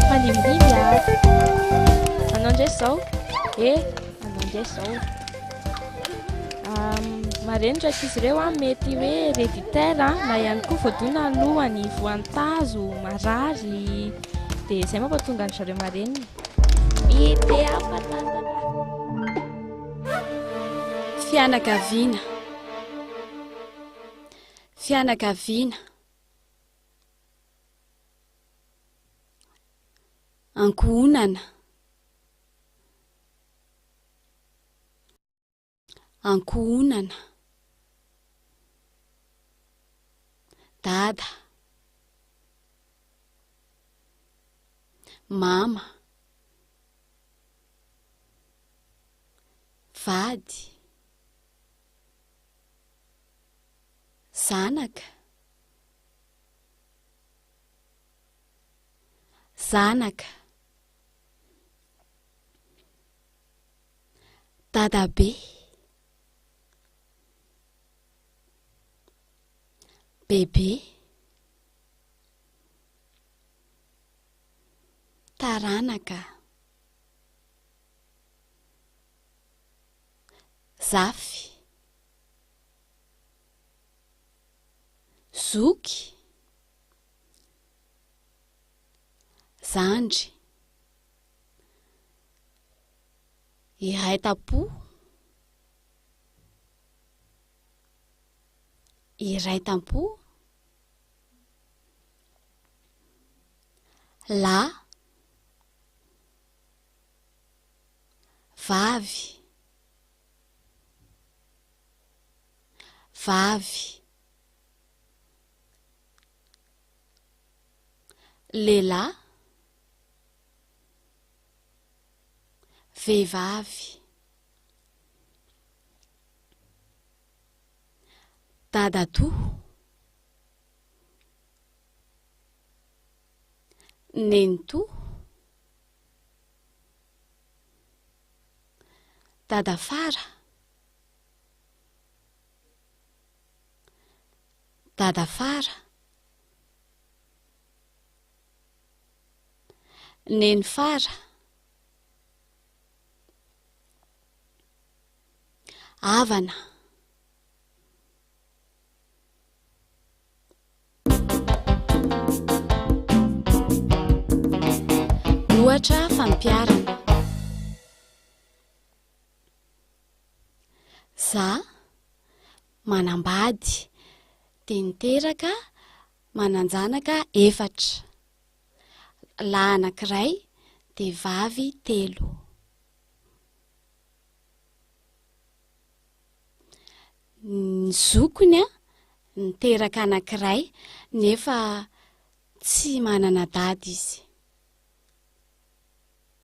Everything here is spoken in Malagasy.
Manimbiby a anao ndray zao anao ndray zao marenitra izy ireo a mety hoe héréditaire na ihany koa voadona lohany voantazo marary de zay mampatonga ny zareo marenina mety afatantana fianakaviana ankohonana dada mama vady zanaka dadabe bebe taranaka zafy zoky zandry iray tapo la vavy lehilahy vehivavy dadatoa nenitoa dadafara nenifara avana ohatra fampiarana za manambady de niteraka mananjanaka 4 lahy anankiray de vavy 3 ny zokony a niteraka anankiray nefa tsy manana dady izy